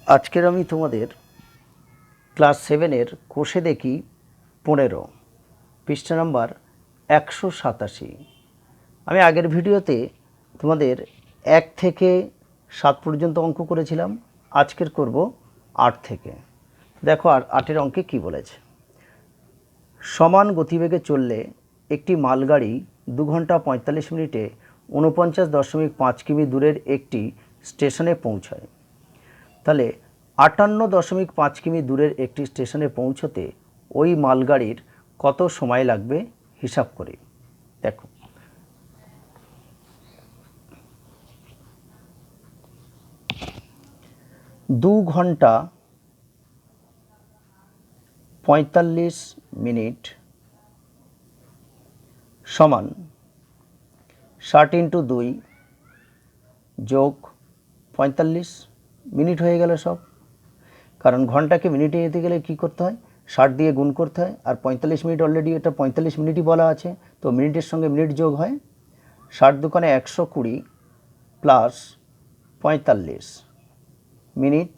আজকের আমি তোমাদের ক্লাস 7-এর কোষে দেখি 15 পৃষ্ঠা নাম্বার 187। আমি আগের ভিডিওতে তোমাদের 1 থেকে 7 পর্যন্ত অঙ্ক করেছিলাম, আজকের করব 8 থেকে। দেখো 8-এর অঙ্কে কি বলেছে। সমান গতিবেগে চললে একটি মালগাড়ি 2 ঘন্টা 45 মিনিটে 49.5 কিমি দূরের একটি স্টেশনে পৌঁছায়। তাহলে 58.5 কিমি দূরের একটি স্টেশনে পৌঁছতে ওই মালগাড়ির কত সময় লাগবে হিসাব করি। দেখো, দু ঘন্টা 45 মিনিট সমান 60 × 2 যোগ 45 মিনিট হয়ে গেল সব। কারণ ঘন্টাকে মিনিটে যেতে গেলে কী করতে হয়, 60 দিয়ে গুণ করতে হয়, আর 45 মিনিট অলরেডি এটা 45 মিনিটই বলা আছে, তো মিনিটের সঙ্গে মিনিট যোগ হয়। 60 দুগুণে 120 প্লাস 45 মিনিট,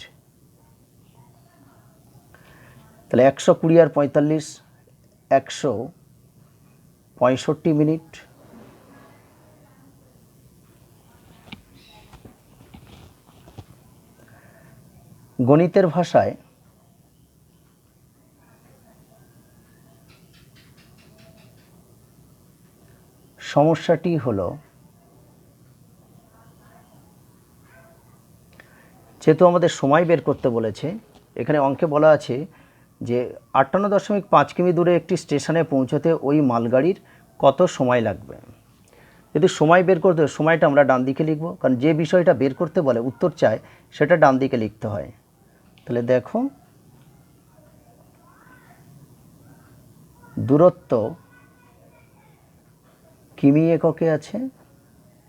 তাহলে 120 আর 45 165 মিনিট। গণিতের ভাষায় সমস্যাটি হলো, যেহেতু আমাদের সময় বের করতে বলেছে, এখানে অঙ্কে বলা আছে যে 58.5 কিমি দূরে একটি স্টেশনে পৌঁছতে ওই মালগাড়ির কত সময় লাগবে। যদি সময় বের করতে হয়, সময়টা আমরা ডান দিকে লিখব, কারণ যে বিষয়টা বের করতে বলে উত্তর চায় সেটা ডান দিকে লিখতে হয়। তাহলে দেখো, দূরত্ব কিমি এককে আছে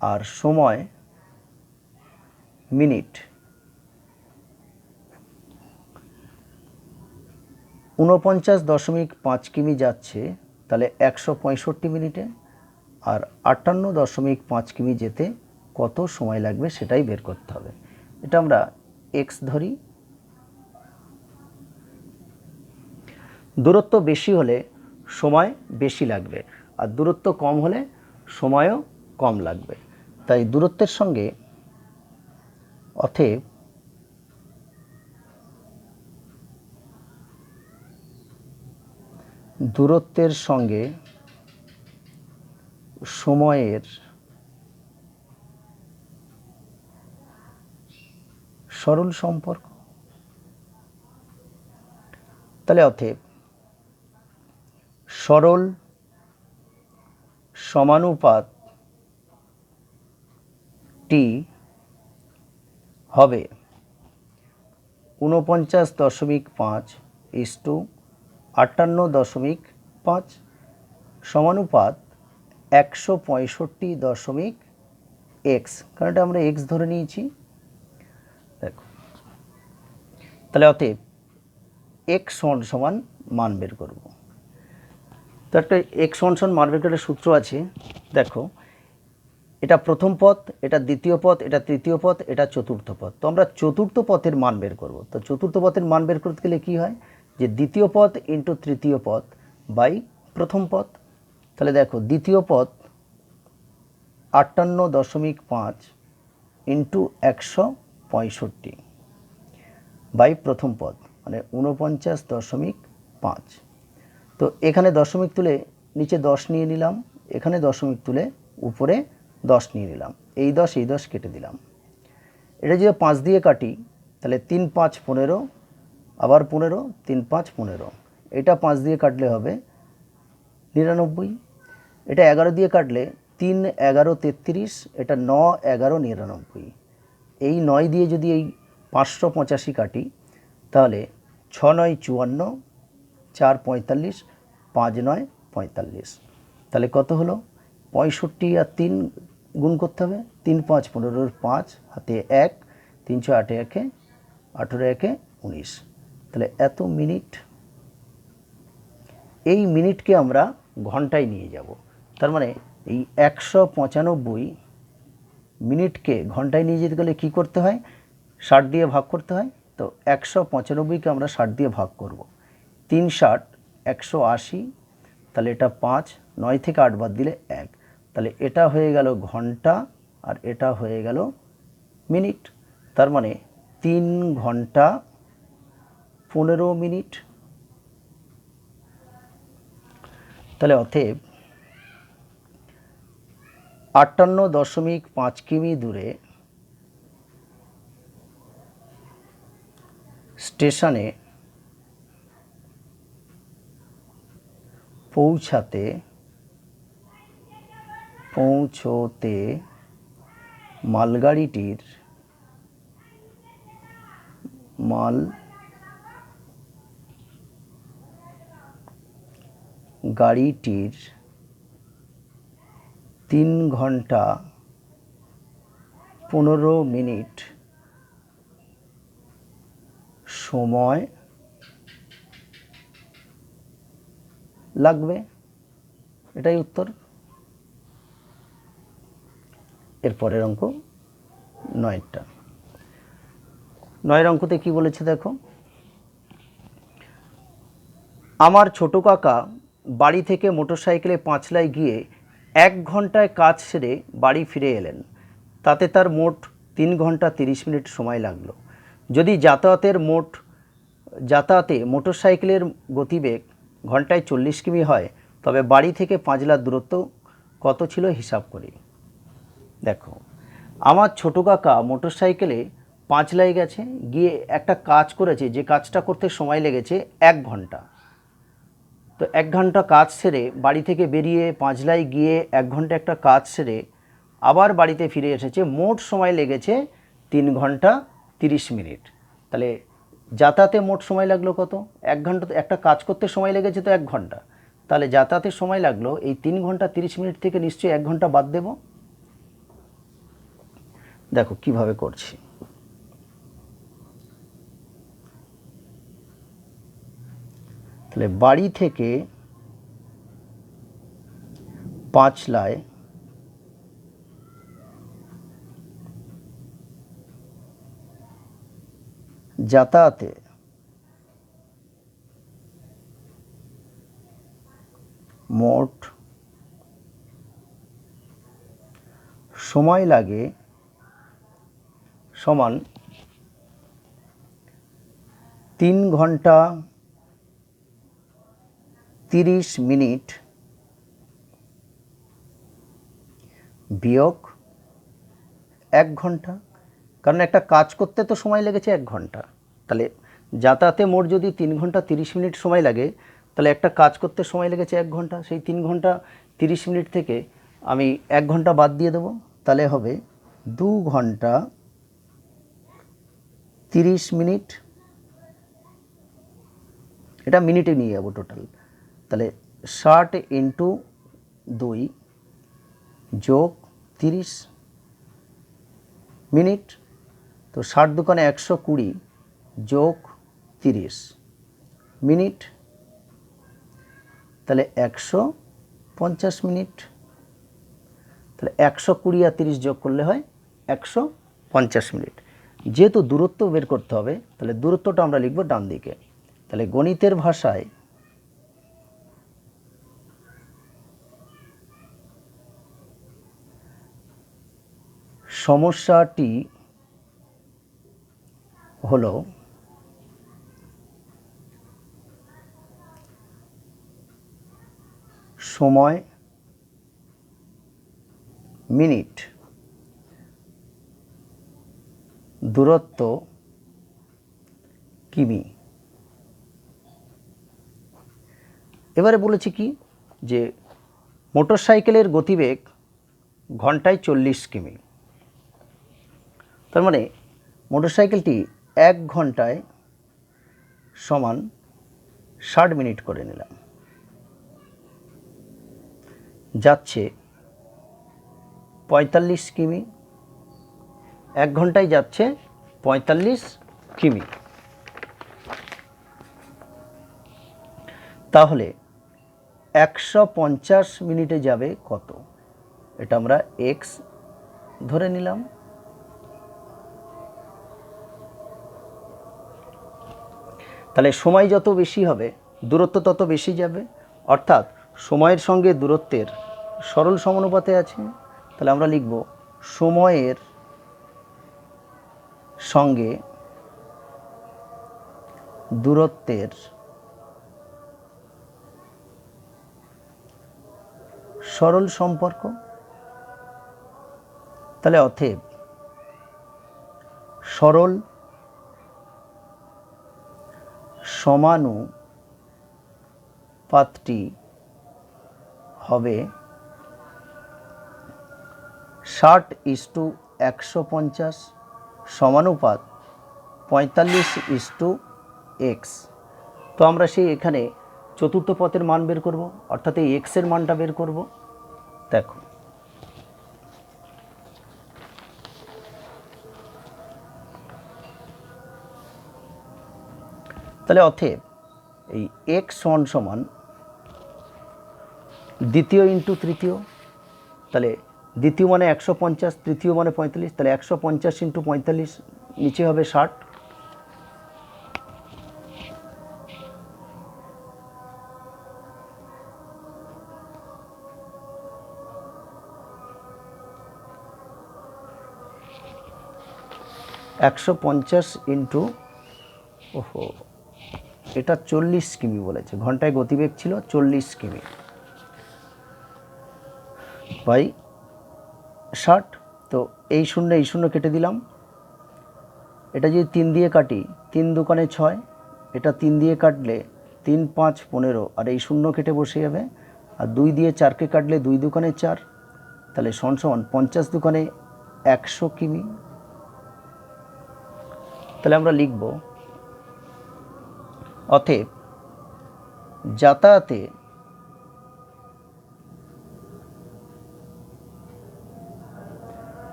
আর সময় মিনিট। 49.5 কিমি যাচ্ছে, তাহলে 165 মিনিটে, আর 58.5 কিমি যেতে কত সময় লাগবে সেটাই বের করতে হবে। এটা আমরা এক্স ধরি। দূরত্ব বেশি হলে সময় বেশি লাগবে, আর দূরত্ব কম হলে সময়ও কম লাগবে। তাই দূরত্বের সঙ্গে অতএব দূরত্বের সঙ্গে সময়ের সরল সম্পর্ক। তাহলে অতএব সরল সমানুপাত টি হবে 49.5 * 58.5 সমানুপাত 165.x, কারণ এটা আমরা এক্স ধরে নিয়েছি। দেখো, তাহলে অতএব এক্স সমান মান বের করব। তো একটা এক্স সমান মান বের করার সূত্র আছে। দেখো, এটা প্রথম পদ, এটা দ্বিতীয় পদ, এটা তৃতীয় পদ, এটা চতুর্থ পদ। তো আমরা চতুর্থ পদের মান বের করব। তো চতুর্থ পদের মান বের করতে গেলে কী হয়, যে দ্বিতীয় পদ ইন্টু তৃতীয় পদ বাই প্রথম পদ। তাহলে দেখো, দ্বিতীয় পদ 58.5 ইন্টু 165 বাই প্রথম পদ মানে 49.5। তো এখানে দশমিক তুলে নিচে 10 নিয়ে নিলাম, এখানে দশমিক তুলে উপরে 10 নিয়ে নিলাম, এই 10 কেটে দিলাম। এটা যদি 5 দিয়ে কাটি তাহলে 3 × 5 = 15, আবার 15, 3 × 5 = 15। এটা 5 দিয়ে কাটলে হবে 99। এটা 11 দিয়ে কাটলে 3 × 11 = 33, এটা 9 × 11 = 99। এই 9 দিয়ে যদি এই 585 কাটি তাহলে 6 × 9 = 54, 4 × 45, 5 × 9 = 45। তাহলে কত হলো, 65 আর 3 গুণ করতে হবে, 3 × 5 = 15, 5 হাতে 1, 3 × 6 = 8, 1 18, 1 19। তাহলে এত মিনিট। এই মিনিটকে আমরা ঘন্টায় নিয়ে যাব। তার মানে এই 195 মিনিটকে ঘন্টায় নিয়ে যেতে গেলে কী করতে হয়, 60 দিয়ে ভাগ করতে হয়, তো 195কে আমরা 60 দিয়ে ভাগ করব। 3 × 60 180, তাহলে এটা 5, 9 থেকে 8 বাদ দিলে 1, তাহলে এটা হয়ে গেল ঘন্টা আর এটা হয়ে গেল মিনিট। তার মানে 3 ঘন্টা 15 মিনিট। তাহলে অতএব 58.5 কিমি দূরে স্টেশনে পৌঁছতে মালগাড়িটির 3 ঘন্টা 15 মিনিট সময় লাগবে। এটাই উত্তর। এরপরের অঙ্ক 9টা। 9 অঙ্কতে কি বলেছে দেখো, আমার ছোট কাকা বাড়ি থেকে মোটরসাইকেলে পাঁচলায় গিয়ে 1 ঘন্টায় কাজ সেরে বাড়ি ফিরে এলেন। তাতে তার মোট 3 ঘন্টা 30 মিনিট সময় লাগলো। যদি যাতায়াতে মোটরসাইকেলের গতিবেগ ঘন্টায় 40 কিমি হয়, তবে বাড়ি থেকে পাঁচলার দূরত্ব কত ছিল হিসাব করি। দেখো, আমার ছোট কাকা মোটরসাইকেলে পাঁচলায় গেছে, গিয়ে একটা কাজ করেছে, যে কাজটা করতে সময় লেগেছে 1 ঘন্টা। তো 1 ঘন্টা কাজ সেরে বাড়ি থেকে বেরিয়ে পাঁচলায় গিয়ে 1 ঘন্টা একটা কাজ সেরে আবার বাড়িতে ফিরে এসেছে, মোট সময় লেগেছে 3 ঘন্টা 30 মিনিট। তাহলে যাতায়াতে মোট সময় লাগলো কত? 1 ঘন্টা। একটা কাজ করতে সময় লেগেছে তো 1 ঘন্টা, তাহলে যাতায়াতের সময় লাগলো এই 3 ঘন্টা 30 মিনিট থেকে নিশ্চয়ই 1 ঘন্টা বাদ দেব। দেখো কিভাবে করছি। তাহলে বাড়ি থেকে পাঁচলায় যাতায়াতে মোট সময় লাগে সমান 3 ঘন্টা 30 মিনিট বিয়োগ 1 ঘন্টা। কারণ একটা কাজ করতে তো সময় লেগেছে 1 ঘন্টা। তাহলে যাতায়াতে মোট যদি 3 ঘন্টা 30 মিনিট সময় লাগে, তাহলে একটা কাজ করতে সময় লেগেছে 1 ঘন্টা। সেই 3 ঘন্টা 30 মিনিট থেকে আমি 1 ঘন্টা বাদ দিয়ে দেবো, তাহলে হবে 2 ঘন্টা 30 মিনিট। এটা মিনিটে নিয়ে যাবো টোটাল। তাহলে 60 × 2 যোগ 30 মিনিট। তো 60 দুগুণে 120 যোগ 30 মিনিট, তাহলে 150 মিনিট। তাহলে 120 আর 30 যোগ করলে হয় 150 মিনিট। যেহেতু দূরত্ব বের করতে হবে, তাহলে দূরত্বটা আমরা লিখব ডান দিকে। তাহলে গণিতের ভাষায় সমস্যাটি হলো সময় মিনিট, দূরত্ব কিমি। এবারে বলেছি কি, যে মোটরসাইকেলের গতিবেগ ঘন্টায় 40 কিমি। তার মানে মোটরসাইকেলটি 1 ঘন্টায় সমান 60 মিনিট করে নিলাম, যাচ্ছে 45 কিমি। 1 ঘন্টায় যাচ্ছে 45 কিমি। তাহলে 150 মিনিটে যাবে কত? এটা আমরা x ধরে নিলাম। তাহলে সময় যত বেশি হবে দূরত্ব তত বেশি যাবে, অর্থাৎ সময়ের সঙ্গে দূরত্বের সরল সমানুপাতে আছে। তাহলে আমরা লিখব সময়ের সঙ্গে দূরত্বের সরল সম্পর্ক। তাহলে অতএব সরল সমানুপাতটি হবে 60:150 সমানুপাত 45:x। তো আমরা সেই এখানে চতুর্থ পথের মান বের করব, অর্থাৎ এই x এর মানটা বের করব। দেখো তাহলে অতএব এই x সমান দ্বিতীয় ইন্টু তৃতীয়, তাহলে দ্বিতীয় মানে 150, তৃতীয় মানে 45, তাহলে 150 ইন্টু 45 নিচে হবে 60। একশো 50 ইন্টু, ওহো এটা 40 কিমি বলেছে, ঘন্টায় গতিবেগ ছিল 40 কিমি বাই 60। তো এই শূন্য কেটে দিলাম। এটা যদি 3 দিয়ে কাটি, 3 দুগুণে 6, এটা 3 দিয়ে কাটলে 3 5 15, আর এই শূন্য কেটে বসে যাবে। আর 2 দিয়ে 4কে কাটলে 2 দুগুণে 4, তাহলে সমান 50 দুগুণে 100 কিমি। তাহলে আমরা লিখব অতএব যাতায়াতে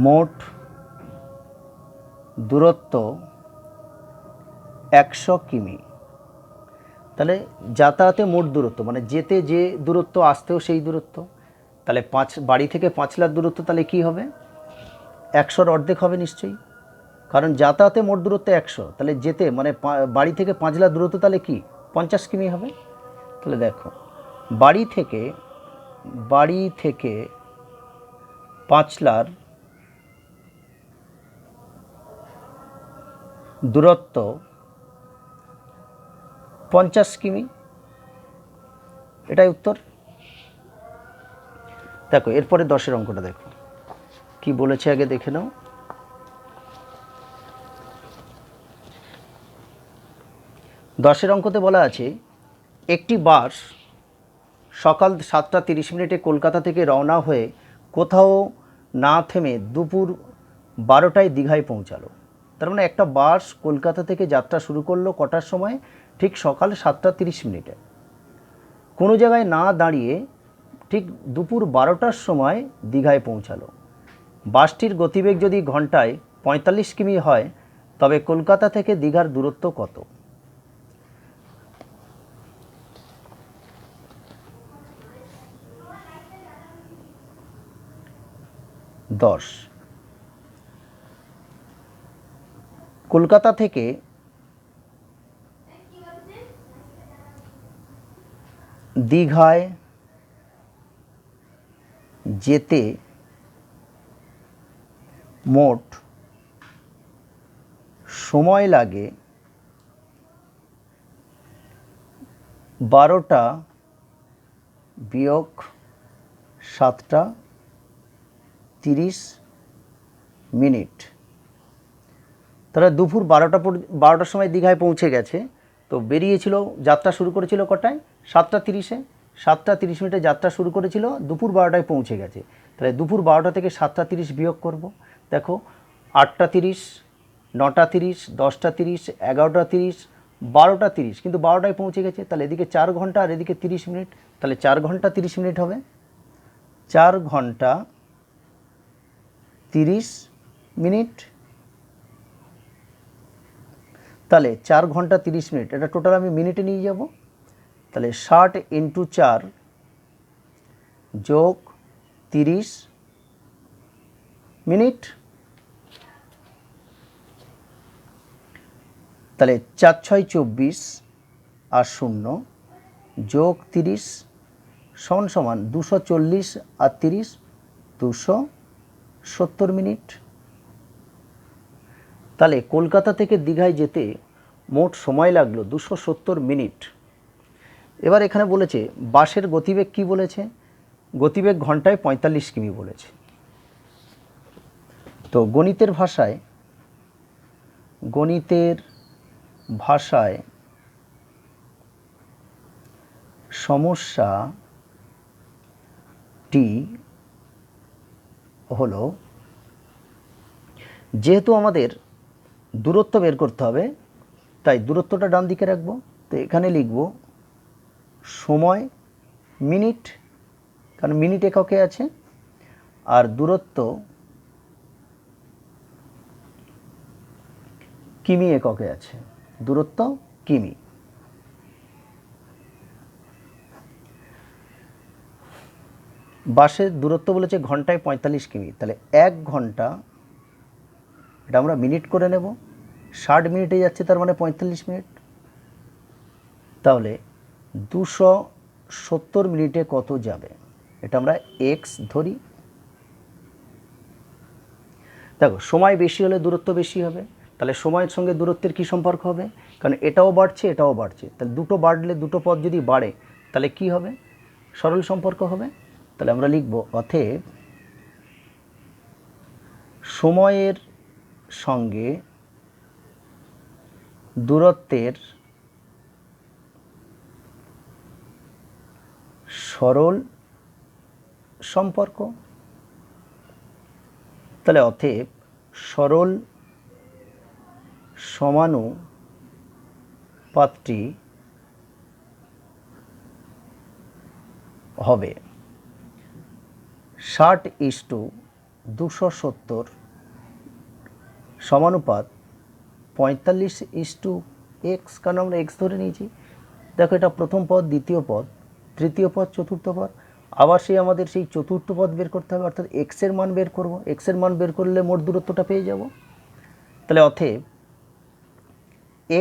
মোট দূরত্ব 100 কিমি। তাহলে যাতায়াতে মোট দূরত্ব মানে যেতে যে দূরত্ব, আসতেও সেই দূরত্ব। তাহলে বাড়ি থেকে 5 লাখ দূরত্ব তাহলে কি হবে? 100-র অর্ধেক হবে নিশ্চয়ই, কারণ যাতায়াতে মোট দূরত্ব 100, তাহলে যেতে মানে বাড়ি থেকে 5 লাখ দূরত্ব তাহলে কি 50 কিমি হবে। তাহলে দেখো বাড়ি থেকে 5 লাখ দূরত্ব 50 কিমি, এটাই উত্তর। দেখো এরপরে 10-এর অঙ্কটা দেখো কি বলেছে, আগে দেখে নাও। 10-এর অঙ্কতে বলা আছে একটি বাস সকাল 7:30 কলকাতা থেকে রওনা হয়ে কোথাও না থেমে দুপুর 12টায় দীঘায় পৌঁছালো। তার মানে একটা বাস কলকাতা থেকে যাত্রা শুরু করলো কটার সময়? ঠিক সকাল 7:30। কোনো জায়গায় না দাঁড়িয়ে ঠিক দুপুর 12টার সময় দীঘায় পৌঁছালো। বাসটির গতিবেগ যদি ঘন্টায় 45 কিমি হয়, তবে কলকাতা থেকে দীঘার দূরত্ব কত? কলকাতা থেকে দীঘায় যেতে মোট সময় লাগে 12টা বিয়োগ 7:30। তারা দুপুর 12টার সময় দীঘায় পৌঁছে গেছে। তো বেরিয়েছিল, যাত্রা শুরু করেছিল কটায়? 7:30। 7:30 যাত্রা শুরু করেছিল, দুপুর 12টায় পৌঁছে গেছে। তাহলে দুপুর 12টা থেকে 7:30 বিয়োগ করব। দেখো 8:30, 9:30, 10:30, 11:30, 12:30, কিন্তু 12টায় পৌঁছে গেছে। তাহলে এদিকে 4 ঘন্টা আর এদিকে 30 মিনিট, তাহলে 4 ঘন্টা 30 মিনিট হবে। 4 ঘন্টা 30 মিনিট। তাহলে 4 ঘন্টা 30 মিনিট, এটা টোটাল আমি মিনিটে নিয়ে যাব। তাহলে 60 × 4 যোগ 30 মিনিট। তাহলে 4 6 24 আর 0 যোগ 30 সমান সমান 240 আর 30 270 মিনিট। তাহলে কলকাতা থেকে দীঘায় যেতে মোট সময় লাগলো 270 মিনিট। এবার এখানে বলেছে বাসের গতিবেগ কি বলেছে, গতিবেগ ঘন্টায় 45 কিমি বলেছে। তো গণিতের ভাষায় সমস্যাটি হলো, যেহেতু আমাদের দূরত্ব বের করতে হবে তাই দূরত্বটা ডান দিকে রাখবো। তো এখানে লিখব সময় মিনিট, কারণ মিনিট এককে আছে, আর দূরত্ব কিমি এককে আছে, দূরত্ব কিমি। বাসের দূরত্ব বলেছে ঘন্টায় 45 কিমি, তাহলে 1 ঘন্টা এটা আমরা মিনিট করে নেব। 60 মিনিটে যাচ্ছে, তার মানে 45 মিনিট। তাহলে 270 মিনিটে কত যাবে, এটা আমরা এক্স ধরি। দেখো সময় বেশি হলে দূরত্ব বেশি হবে, তাহলে সময়ের সঙ্গে দূরত্বের কি সম্পর্ক হবে, কারণ এটাও বাড়ছে এটাও বাড়ছে, তাহলে দুটো বাড়লে দুটো পদ যদি বাড়ে তাহলে কি হবে, সরল সম্পর্ক হবে। তাহলে আমরা লিখব অতএব সময়ের সঙ্গে দূরত্বের সরল সম্পর্ক। তাহলে অতএব সরল সমানুপাতটি হবে 60:270 সমানুপাত 45:x, কারণ আমরা x ধরে নিয়েছি। দেখো এটা প্রথম পদ, দ্বিতীয় পদ, তৃতীয় পদ, চতুর্থ পদ, আবার আমাদের সেই চতুর্থ পদ বের করতে হবে, অর্থাৎ x এর মান বের করব। x এর মান বের করলে মোট দূরত্বটা পেয়ে যাব। তাহলে অতএব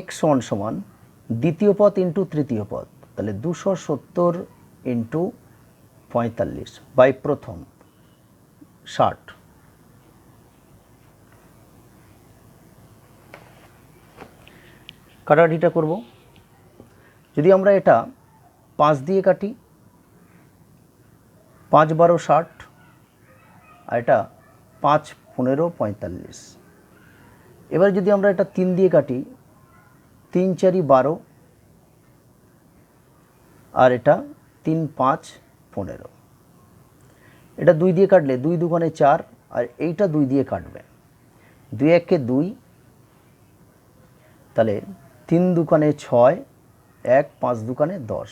x সমান দ্বিতীয় পদ ইন্টু তৃতীয় পদ, তাহলে 270 ইন্টু 45 বাই প্রথম 60। কাটাকাটিটা করব। যদি আমরা এটা 5 দিয়ে কাটি, 5 12 60, আর এটা 5 15 45। এবার যদি আমরা এটা 3 দিয়ে কাটি, 3 4 12, আর এটা 3 5 15। এটা 2 দিয়ে কাটলে 2 দুগুণে 4, আর এইটা 2 দিয়ে কাটবে, 2 1 2, তাহলে 3 দুগুণে 6, 1 5 দুগুণে 10,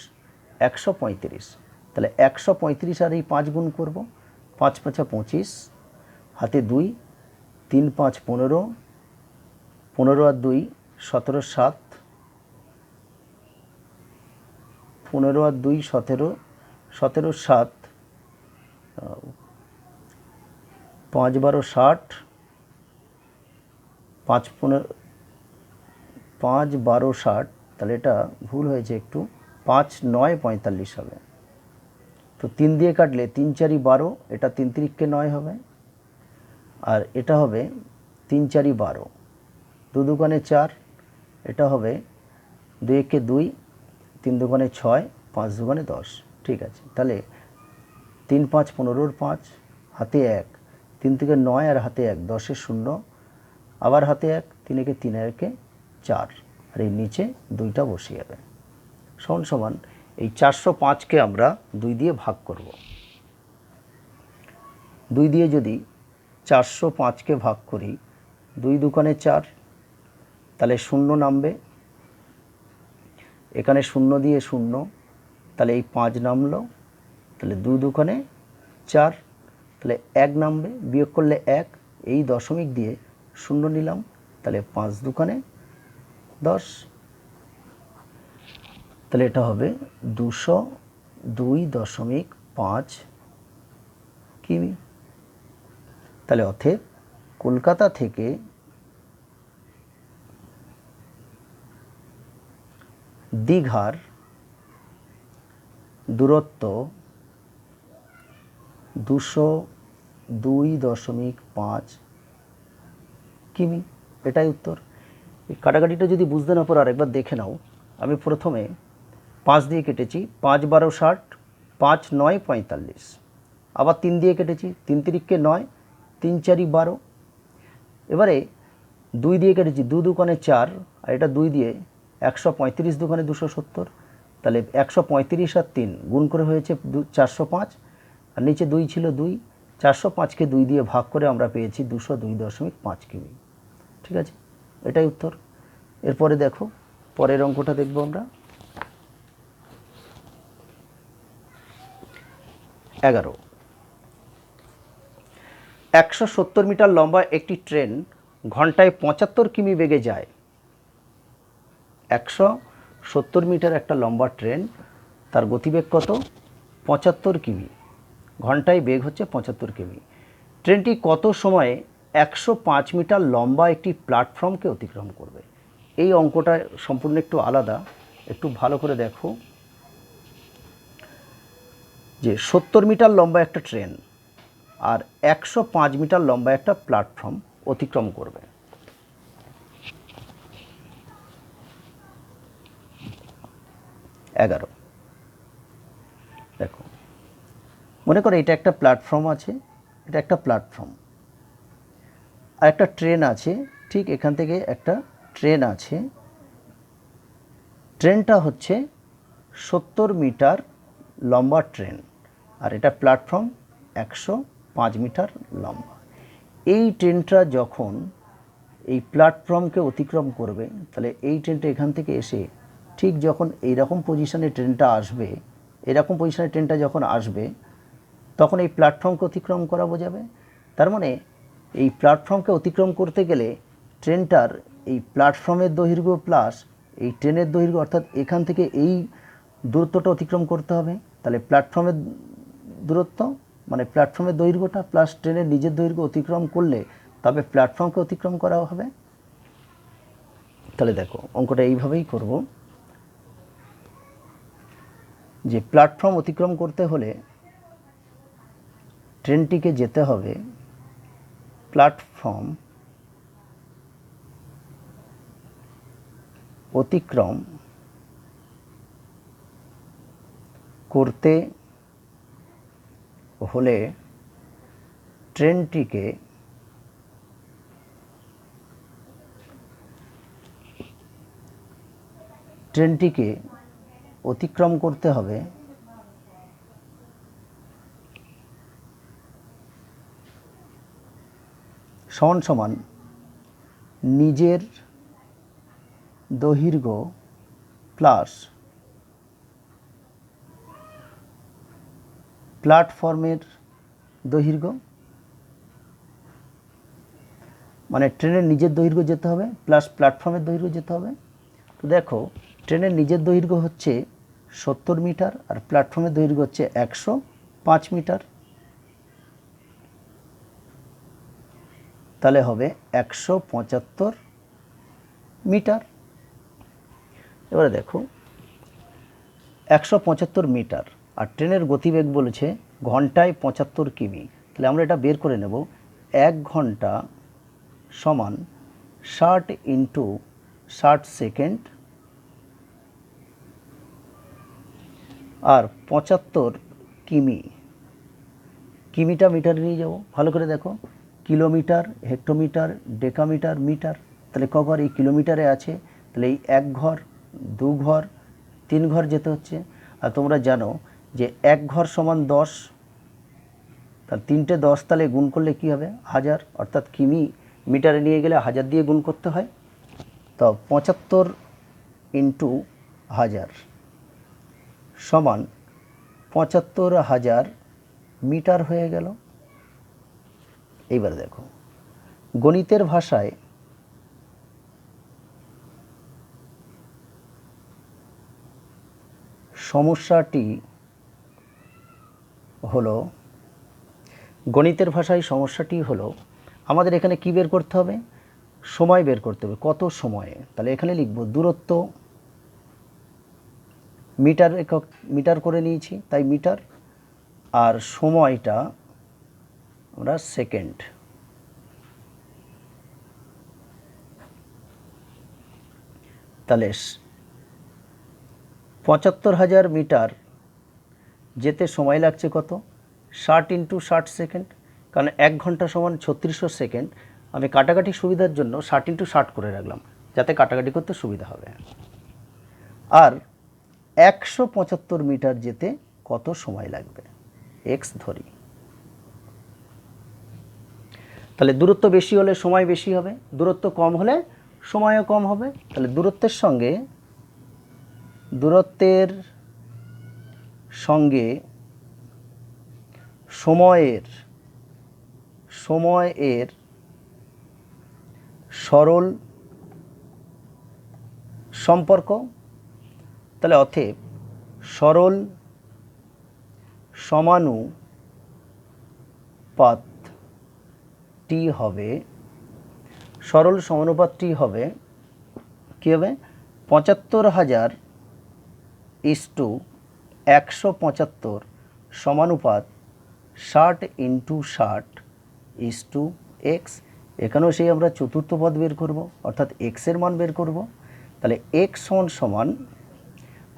135। তাহলে 135 আর এই 5 গুণ করব, 5 5 25, হাতে 2, 3 5 15, 15 আর 2 17 7, 15 আর 2 17, 17 7, 5 12 60, 5 15 5 12 60, তাহলে এটা ভুল হয়েছে একটু, 5 9 45 হবে। তো 3 দিয়ে কাটলে 3 4 12, এটা 3 3 9 হবে, আর এটা হবে 3 4 12, 2 দুগুণে 4, এটা হবে 2 1 2, 3 দুগুণে 6, 5 দুগুণে 10। ঠিক আছে, তাহলে 3 5 15 5, হাতে 1, 3 থেকে 9 আর হাতে 1, 10 0, আবার হাতে 1, 3 একে 3 1 4, আর এই নিচে 2টা বসে যাবে। সমান সমান এই 405কে আমরা 2 দিয়ে ভাগ করব। 2 দিয়ে যদি 405কে ভাগ করি, 2 দুগুণে 4, তাহলে 0 নামবে, এখানে 0 দিয়ে 0, তাহলে এই 5 নামলো, তাহলে 2 দুগুণে 4, তাহলে 1 নামবে, বিয়োগ করলে 1, এই দশমিক দিয়ে 0 নিলাম, তাহলে 5 দুগুণে 10, তাহলে এটা হবে 202.5 কিমি। তাহলে অতএব কলকাতা থেকে দীঘার দূরত্ব 202.5 কিমি। এটাই উত্তর। এই কাটাকাটিটা যদি বুঝতে না পারো আরেকবার দেখে নাও। আমি প্রথমে 5 দিয়ে কেটেছি, 5 12 60, 5 9 45। আবার 3 দিয়ে কেটেছি, 3 3 9, 3 4 12। এবারে 2 দিয়ে কেটেছি, 2 দুগুণে 4, আর এটা 2 দিয়ে 135 দুগুণে 270। তাহলে 135 আর 3 গুণ করে হয়েছে 405, আর নিচে 2 ছিল 2, 405কে 2 দিয়ে ভাগ করে আমরা পেয়েছি 202.5 কিমি। ঠিক আছে, এটাই উত্তর। এরপরে দেখো পরের অঙ্কটা দেখব আমরা। 11, 170 মিটার লম্বা একটি ট্রেন ঘন্টায় 75 কিমি বেগে যায়। 170 মিটার একটা লম্বা ট্রেন, তার গতিবেগ কত? 75 কিমি, ঘন্টায় বেগ হচ্ছে 75 কিমি। ট্রেনটি কত সময়ে 105 মিটার লম্বা একটি প্ল্যাটফর্মকে অতিক্রম করবে? এই অঙ্কটা সম্পূর্ণ একটু আলাদা, একটু ভালো করে দেখো। যে 70 মিটার লম্বা একটা ট্রেন আর 105 মিটার লম্বা একটা প্ল্যাটফর্ম অতিক্রম করবে। এগারো, দেখো মনে করো এটা একটা প্ল্যাটফর্ম আছে, এটা একটা প্ল্যাটফর্ম, আর একটা ট্রেন আছে, ঠিক এখান থেকে একটা ট্রেন আছে। ট্রেনটা হচ্ছে 70 মিটার লম্বা ট্রেন, আর এটা প্ল্যাটফর্ম 105 মিটার লম্বা। এই ট্রেনটা যখন এই প্ল্যাটফর্মকে অতিক্রম করবে, তাহলে এই ট্রেনটা এখান থেকে এসে ঠিক যখন এইরকম পজিশনে ট্রেনটা আসবে, এরকম পজিশনে ট্রেনটা যখন আসবে, তখন এই প্ল্যাটফর্মকে অতিক্রম করা বোঝাবে। তার মানে এই প্ল্যাটফর্মকে অতিক্রম করতে গেলে ট্রেনটার এই প্ল্যাটফর্মের দৈর্ঘ্য প্লাস এই ট্রেনের দৈর্ঘ্য, অর্থাৎ এখান থেকে এই দূরত্বটা অতিক্রম করতে হবে। তাহলে প্ল্যাটফর্মের দূরত্ব মানে প্ল্যাটফর্মের দৈর্ঘ্যটা প্লাস ট্রেনের নিজের দৈর্ঘ্য অতিক্রম করলে তবে প্ল্যাটফর্মকে অতিক্রম করা হবে। তাহলে দেখো অঙ্কটা এইভাবেই করব, যে প্ল্যাটফর্ম অতিক্রম করতে হলে ট্রেনটিকে যেতে হবে প্ল্যাটফর্ম অতিক্রম করতে হলে ট্রেনটিকে অতিক্রম করতে হবে সমান সমান নিজের দৈর্ঘ্য প্লাস প্ল্যাটফর্মের দৈর্ঘ্য, মানে ট্রেনের নিজের দৈর্ঘ্য যেতে হবে প্লাস প্ল্যাটফর্মের দৈর্ঘ্য যেতে হবে। তো দেখো ট্রেনের নিজের দৈর্ঘ্য হচ্ছে 70 মিটার আর প্ল্যাটফর্মের দৈর্ঘ্য হচ্ছে 105 মিটার, তাহলে হবে 175 মিটার। এবারে দেখো 175 মিটার আর ট্রেনের গতিবেগ বলেছে ঘন্টায় 75 কিমি। তাহলে আমরা এটা বের করে নেব, 1 ঘন্টা সমান 60 ইন্টু 60 সেকেন্ড, আর 75 কিমি, কিমিটা মিটারে নিয়ে যাব। ভালো করে দেখো, কিলোমিটার, হেক্টোমিটার, ডেকামিটার, মিটার। তাহলে ক ঘর? এই কিলোমিটারে আছে, তাহলে এই 1 ঘর, 2 ঘর, 3 ঘর যেতে হচ্ছে। আর তোমরা জানো যে 1 ঘর সমান 10, তাহলে 3টে 10, তাহলে গুণ করলে কী হবে? 1000, অর্থাৎ কিমি মিটারে নিয়ে গেলে 1000 দিয়ে গুণ করতে হয়। তো 75 ইন্টু 1000 সমান 75,000 মিটার হয়ে গেল। এইবার দেখো গণিতের ভাষায় সমস্যাটি হলো, আমাদের এখানে কি বের করতে হবে? সময় বের করতে হবে। কত সময়ে? তাহলে এখানে লিখব দূরত্ব মিটার একক মিটার করে নিয়েছি, তাই মিটার, আর সময়টা আমরা সেকেন্ড। তাহলে ৭৫,০০০ মিটার যেতে সময় লাগছে কত? ৬০ × ৬০ সেকেন্ড, কারণ ১ ঘন্টা সমান ৩৬০০ সেকেন্ড। আমি কাটাকাটি সুবিধার জন্য ৬০ × ৬০ করে রাখলাম, যাতে কাটাকাটি করতে সুবিধা হবে। আর ১৭৫ মিটার যেতে কত সময় লাগবে? এক্স ধরি। তাহলে দূরত্ব বেশি হলে সময় বেশি হবে, দূরত্ব কম হলে সময়ও কম হবে। তাহলে দূরত্বের সঙ্গে সময়ের সরল সম্পর্ক। তাহলে অতএব সরল সমানুপাতটি হবে কী হবে? ৭৫,০০০ = ১৭৫ সমানুপাত ৬০ × ৬০ = এক্স। এখানেও সেই আমরা চতুর্থ পদ বের করব, অর্থাৎ এক্সের মান বের করব। তাহলে এক্স সমান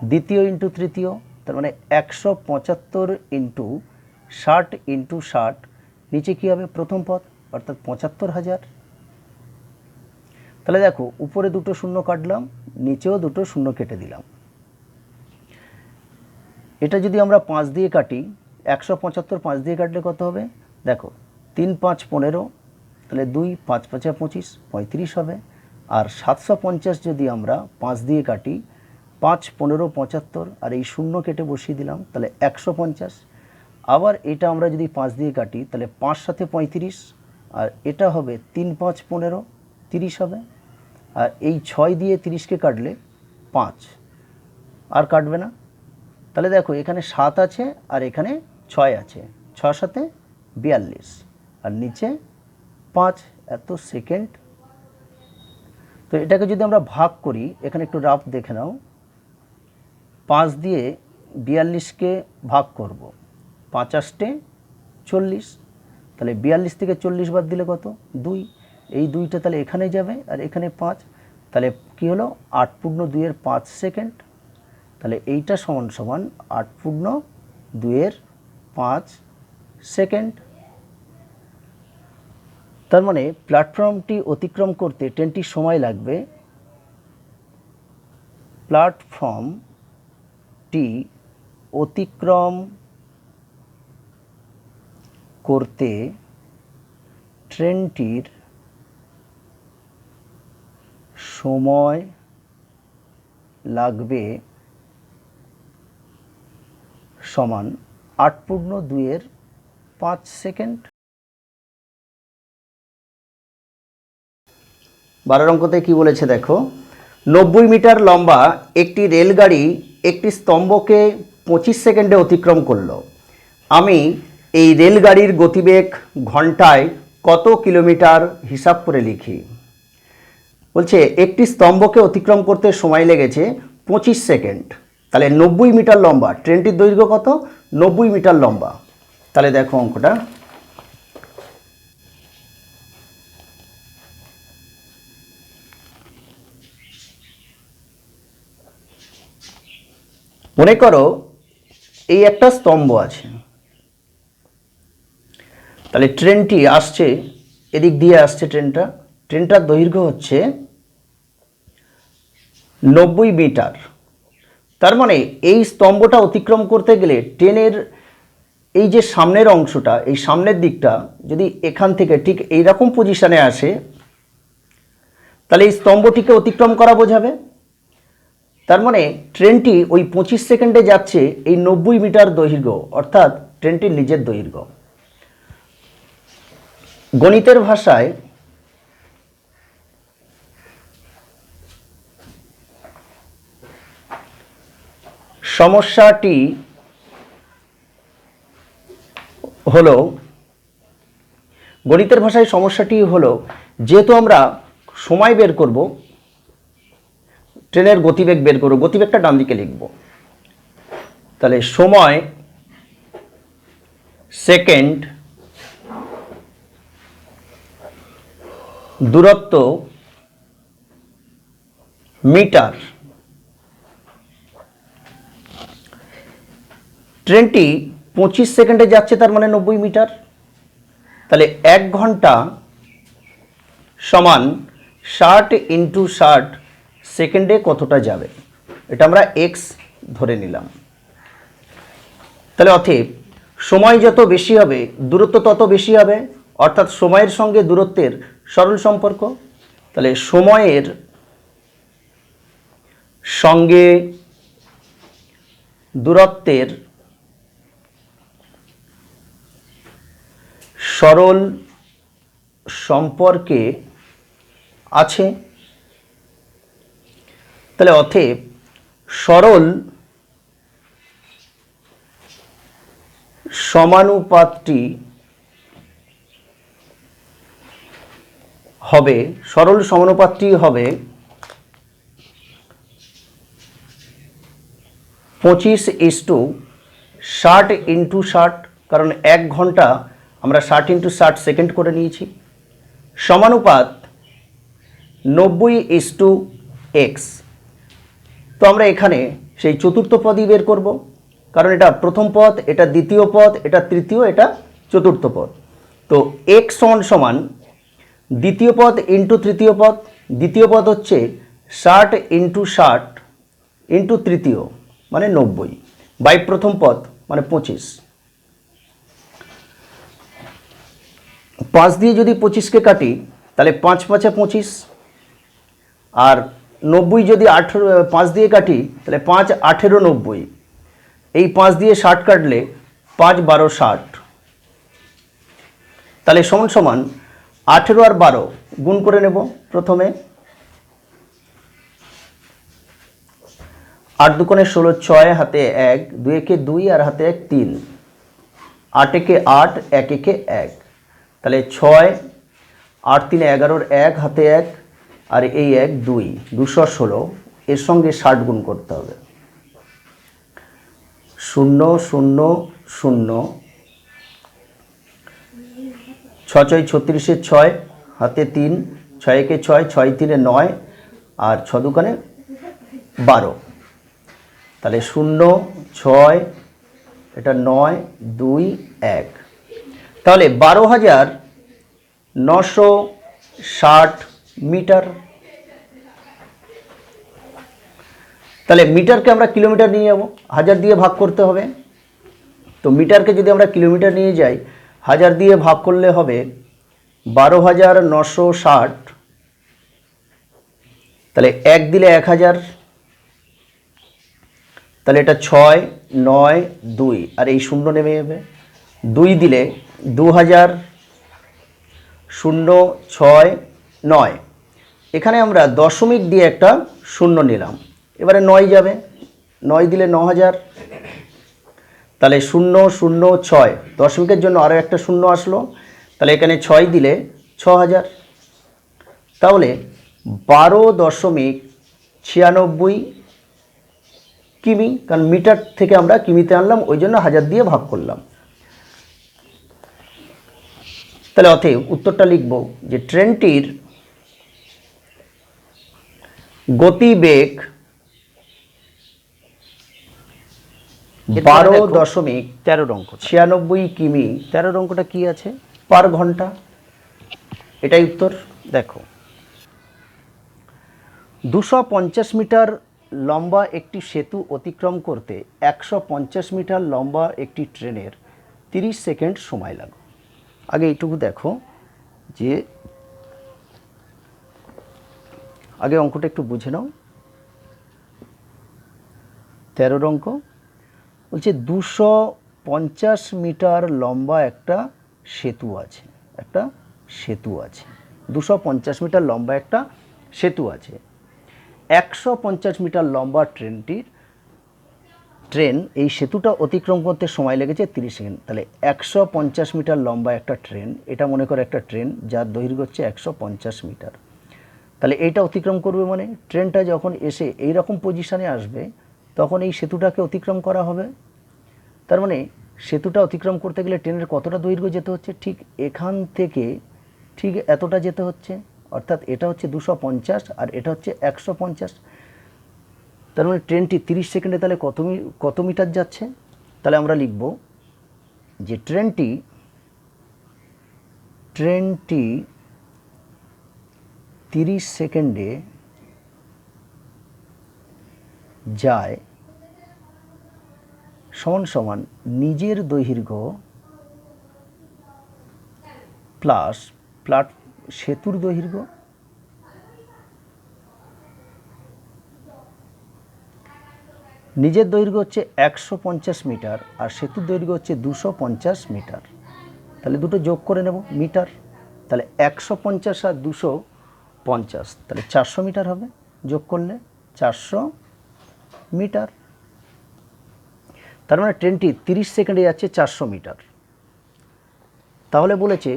দ্বিতীয় ইন্টু তৃতীয়, তার মানে ১৭৫ × ৬০ × ৬০, নিচে কী হবে? প্রথম পদ, অর্থাৎ ৭৫,০০০। তাহলে দেখো উপরে দুটো শূন্য কাটলাম, নিচেও দুটো শূন্য কেটে দিলাম। এটা যদি আমরা ৫ দিয়ে কাটি, ১৭৫ ৫ দিয়ে কাটলে কত হবে? দেখো ৩ × ৫ = ১৫, তাহলে ২ × ৫ = ২৫, ৩৫ হবে। আর ৭৫০ যদি আমরা ৫ দিয়ে কাটি, ৫ × ১৫ = ৭৫, আর এই শূন্য কেটে বসিয়ে দিলাম, তাহলে ১৫০। আবার এটা আমরা যদি ৫ দিয়ে কাটি, তাহলে ৫ × ৭ = ৩৫, আর এটা হবে ৩ × ৫ = ১৫, ৩০ হবে। আর এই ৬ দিয়ে ৩০কে কাটলে ৫, আর কাটবে না। তাহলে দেখো এখানে ৭ আছে আর এখানে ৬ আছে, ৬ × ৭ = ৪২, আর নিচে ৫, এত সেকেন্ড। তো এটাকে যদি আমরা ভাগ করি, এখানে একটু রাফ দেখে নাও। ৫ দিয়ে ৪২কে ভাগ করব, ৫ × ৮ = ৪০, তাহলে ৪২ থেকে ৪০ বাদ দিলে কত? ২। এই ২টা তাহলে এখানে যাবে, আর এখানে ৫, তাহলে কী হলো? ৮·২ = ৫ সেকেন্ড। তাহলে এইটা সমান ৮·২ = ৫ সেকেন্ড। তার মানে প্ল্যাটফর্মটি অতিক্রম করতে ট্রেনটি সময় লাগবে, প্ল্যাটফর্মটি অতিক্রম করতে ট্রেনটির সময় লাগবে সমান ৮·২ = ৫ সেকেন্ড। ১২ অঙ্কতে কি বলেছে দেখো, ৯০ মিটার লম্বা একটি রেলগাড়ি একটি স্তম্ভকে ২৫ সেকেন্ডে অতিক্রম করলো। আমি এই রেলগাড়ির গতিবেগ ঘন্টায় কত কিলোমিটার হিসাব করে লিখি। বলছে একটি স্তম্ভকে অতিক্রম করতে সময় লেগেছে ২৫ সেকেন্ড। তাহলে ৯০ মিটার লম্বা, ট্রেনটির দৈর্ঘ্য কত? ৯০ মিটার লম্বা। তাহলে দেখো অঙ্কটা, মনে করো এই একটা স্তম্ভ আছে, তাহলে ট্রেনটি আসছে, এদিক দিয়ে আসছে ট্রেনটার দৈর্ঘ্য হচ্ছে ৯০ মিটার। তার মানে এই স্তম্ভটা অতিক্রম করতে গেলে ট্রেনের এই যে সামনের অংশটা, এই সামনের দিকটা যদি এখান থেকে ঠিক এইরকম পজিশানে আসে, তাহলে এই স্তম্ভটিকে অতিক্রম করা বোঝাবে। তার মানে ট্রেনটি ওই ২৫ সেকেন্ডে যাচ্ছে এই ৯০ মিটার দৈর্ঘ্য, অর্থাৎ ট্রেনটির নিজের দৈর্ঘ্য। গণিতের ভাষায় সমস্যাটি হলো, যেহেতু আমরা সময় বের করব, ট্রেনের গতিবেগ বের করব, গতিবেগটা ডান দিকে লিখব, তাহলে সময় সেকেন্ড, দূরত্ব মিটার। ট্রেনটি 25 সেকেন্ডে যাচ্ছে, তার মানে 90 মিটার। তাহলে 1 ঘন্টা সমান 60 × 60 সেকেন্ডে কতটা যাবে, এটা আমরা এক্স ধরে নিলাম। তাহলে অতএব সময় যত বেশি হবে দূরত্ব তত বেশি হবে, অর্থাৎ সময়ের সঙ্গে দূরত্বের সরল সম্পর্ক। তাহলে সময়ের সঙ্গে দূরত্বের সরল সম্পর্কে আছে। তাহলে অতএব সরল সমানুপাতটি হবে 25:60 × 60, কারণ 1 ঘন্টা আমরা 60 × 60 সেকেন্ড করে নিয়েছি, সমানুপাত 90:x। তো আমরা এখানে সেই চতুর্থ পদই বের করব, কারণ এটা প্রথম পদ, এটা দ্বিতীয় পদ, এটা তৃতীয়, এটা চতুর্থ পদ। তো x সমান দ্বিতীয় পদ ইন্টু তৃতীয় পদ। দ্বিতীয় পদ হচ্ছে 60 × 60 ইন্টু তৃতীয় মানে 90 বাই প্রথম পদ মানে 25। 5 দিয়ে যদি 25কে কাটি তাহলে 5 × 5 = 25, আর 90 যদি 5 দিয়ে কাটি তাহলে 5 × 18 = 90। এই 5 দিয়ে 60 কাটলে 5 × 12 = 60। তাহলে সমান সমান 18 আর 12 গুণ করে নেব। প্রথমে 8 × 2 = 16, 6 হাতে 1, 2 একে 2 আর হাতে 1 3, 8 একে 8, 1 একে 1। তাহলে 6, 8 × 3 = 11, 1 হাতে 1 আর এই 1 2, 216। এর সঙ্গে 60 গুণ করতে হবে। 0 0 0, 6 × 6 = 36, 6 হাতে 3, 6 একে 6, 6 × 3 = 9 আর 6 × 2 = 12। তাহলে 0 6, এটা 9 2 1। তাহলে 12,960 মিটার। তাহলে মিটারকে আমরা কিলোমিটার নিয়ে যাব, 1000 দিয়ে ভাগ করতে হবে। তো মিটারকে যদি আমরা কিলোমিটার নিয়ে যাই, 1000 দিয়ে ভাগ করলে হবে 12,960। তাহলে 1 দিলে 1000, তাহলে এটা 6 9 2 আর এই 0 নেমে যাবে। 2 দিলে 2000, 0 6 9। এখানে আমরা দশমিক দিয়ে একটা 0 নিলাম, এবারে 9 যাবে, 9 দিলে 9000। তাহলে 0 0 6, দশমিকের জন্য আরও একটা 0 আসলো, তাহলে এখানে 6 দিলে 6000। তাহলে 12.96 কিমি, কারণ মিটার থেকে আমরা কিমিতে আনলাম, ওই জন্য 1000 দিয়ে ভাগ করলাম। তাহলে অতএব উত্তরটা লিখব যে ট্রেনটির গতিবেগ 12.96 কিমি, 13 অঙ্কটা কি আছে? পার ঘন্টা। এটাই উত্তর। দেখো, 250 মিটার লম্বা একটি সেতু অতিক্রম করতে 150 মিটার লম্বা একটি ট্রেনের 30 সেকেন্ড সময় লাগে। আগে এইটুকু দেখো যে আগে অঙ্কটা একটু বুঝে নাও। 13 অঙ্ক বলছে 250 মিটার লম্বা একটা সেতু আছে, 250 মিটার লম্বা একটা সেতু আছে। 150 মিটার লম্বা ট্রেন এই সেতুটা অতিক্রম করতে সময় লেগেছে 30 সেকেন্ড। তাহলে 150 মিটার লম্বা একটা ট্রেন, এটা মনে করো একটা ট্রেন যার দৈর্ঘ্য হচ্ছে 150 মিটার। তাহলে এইটা অতিক্রম করবে মানে ট্রেনটা যখন এসে এই রকম পজিশনে আসবে তখন এই সেতুটাকে অতিক্রম করা হবে। তার মানে সেতুটা অতিক্রম করতে গেলে ট্রেনের কতটা দৈর্ঘ্য যেতে হচ্ছে, ঠিক এখান থেকে ঠিক এতটা যেতে হচ্ছে, অর্থাৎ এটা হচ্ছে 250 আর এটা হচ্ছে 150। তার মানে ট্রেনটি 30 সেকেন্ডে তাহলে কত মিটার যাচ্ছে? তাহলে আমরা লিখব যে ট্রেনটি 30 সেকেন্ডে যায় সমান সমান নিজের দৈর্ঘ্য প্লাস সেতুর দৈর্ঘ্য। নিজের দৈর্ঘ্য হচ্ছে 150 মিটার আর সেতুর দৈর্ঘ্য হচ্ছে 250 মিটার। তাহলে দুটো যোগ করে নেব মিটার, তাহলে 150 আর 250 তাহলে 400 মিটার হবে, যোগ করলে 400 মিটার। তার মানে ট্রেনটি 30 সেকেন্ডে যাচ্ছে 400 মিটার। তাহলে বলেছে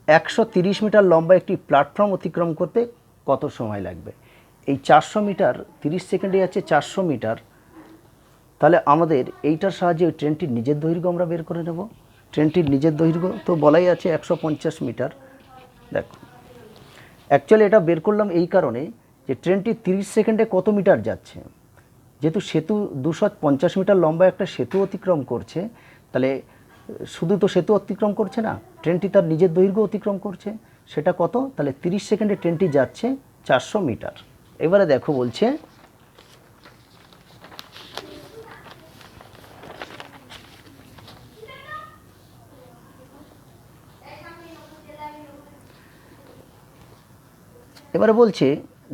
130 মিটার লম্বা একটি প্ল্যাটফর্ম অতিক্রম করতে কত সময় লাগবে। এই 400 মিটার 30 সেকেন্ডে যাচ্ছে 400 মিটার, তাহলে আমাদের এইটার সাহায্যে ওই ট্রেনটির নিজের দৈর্ঘ্য আমরা বের করে নেব। ট্রেনটির নিজের দৈর্ঘ্য তো বলাই আছে 150 মিটার। দেখো অ্যাকচুয়ালি এটা বের করলাম এই কারণে যে ট্রেনটি 30 সেকেন্ডে কত মিটার যাচ্ছে। যেহেতু সেতু 250 মিটার লম্বা একটা সেতু অতিক্রম করছে, তাহলে শুধু তো সেতু অতিক্রম করছে না, ট্রেনটি তার নিজের দৈর্ঘ্য অতিক্রম করছে। সেটা কত? তাহলে 30 সেকেন্ডে ট্রেনটি যাচ্ছে 400 মিটার। এবারে দেখো বলছে এবারে বলছে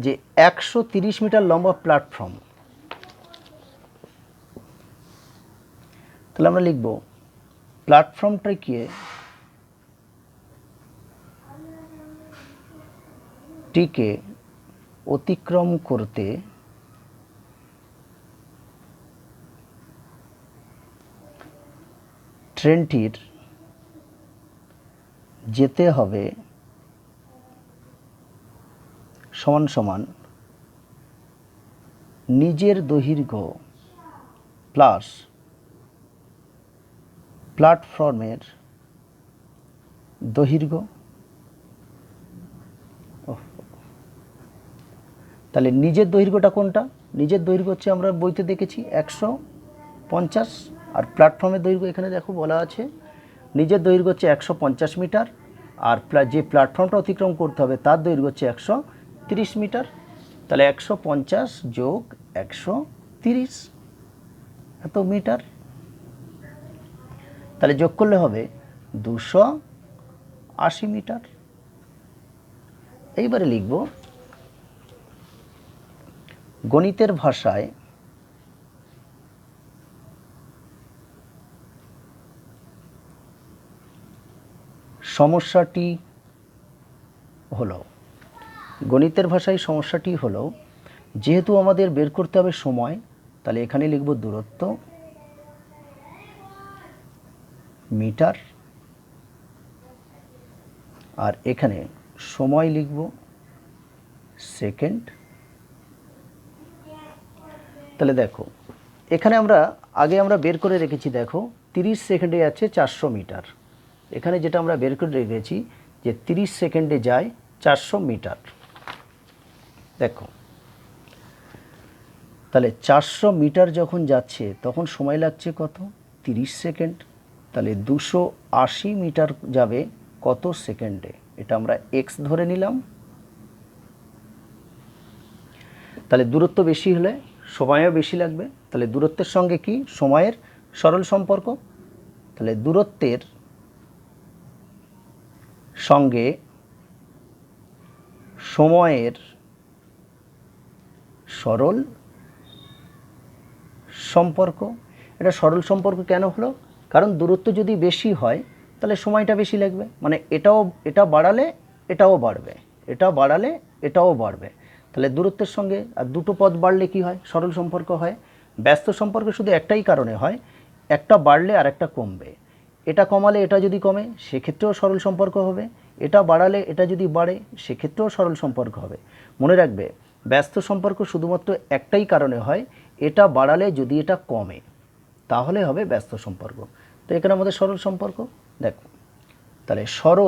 যে 130 মিটার লম্বা প্ল্যাটফর্ম। তাহলে আমরা লিখব প্ল্যাটফর্মটিকে অতিক্রম করতে ট্রেনটির যেতে হবে সমান সমান নিজের দৈর্ঘ্য প্লাস প্ল্যাটফর্মের দৈর্ঘ্য। তাহলে নিজের দৈর্ঘ্যটা কোনটা? নিজের দৈর্ঘ্য হচ্ছে আমরা বইতে দেখেছি 150, আর প্ল্যাটফর্মের দৈর্ঘ্য এখানে দেখো বলা আছে নিজের দৈর্ঘ্য হচ্ছে 150 মিটার, আর যে প্ল্যাটফর্মটা অতিক্রম করতে হবে তার দৈর্ঘ্য হচ্ছে 130 মিটার। তাহলে 150 যোগ 130 এত মিটার, তাহলে যোগ করলে হবে 280 মিটার। এইবারে লিখব গণিতের ভাষায় সমস্যাটি হলো যেহেতু আমাদের বের করতে হবে সময়, তাহলে এখানে লিখব দূরত্ব মিটার, আর এখানে সময় লিখব সেকেন্ড। তাহলে দেখো এখানে আমরা বের করে রেখেছি, দেখো 30 সেকেন্ডে যাচ্ছে 400 মিটার। এখানে যেটা আমরা বের করে রেখেছি যে 30 সেকেন্ডে যায় 400 মিটার। দেখো তাহলে 400 মিটার যখন যাচ্ছে তখন সময় লাগছে কত? 30 সেকেন্ড। তাহলে 280 মিটার যাবে কত সেকেন্ডে? এটা আমরা x ধরে নিলাম। তাহলে দূরত্ব বেশি হলে সময়ও বেশি লাগবে, তাহলে দূরত্বের সঙ্গে কি সময়ের সরল সম্পর্ক। তাহলে দূরত্বের সঙ্গে সময়ের সরল সম্পর্ক। এটা সরল সম্পর্ক কেন হলো? কারণ দূরত্ব যদি বেশি হয় তাহলে সময়টা বেশি লাগবে, মানে এটা বাড়ালে এটাও বাড়বে, এটা বাড়ালে এটাও বাড়বে। তাহলে দূরত্বের সঙ্গে আর দুটো পদ বাড়লে কি হয়? সরল সম্পর্ক হয়। ব্যস্ত সম্পর্ক শুধু একটাই কারণে হয়, একটা বাড়লে আর একটা কমবে। এটা কমালে এটা যদি কমে সেক্ষেত্রেও সরল সম্পর্ক হবে, এটা বাড়ালে এটা যদি বাড়ে সেক্ষেত্রেও সরল সম্পর্ক হবে। মনে রাখবে ব্যস্ত সম্পর্ক শুধুমাত্র একটাই কারণে হয়, এটা বাড়ালে যদি এটা কমে। তাহলে হবে ব্যস্ত সম্পর্ক। তো এখানে আমাদের সরল সম্পর্ক দেখো, তাহলে সরল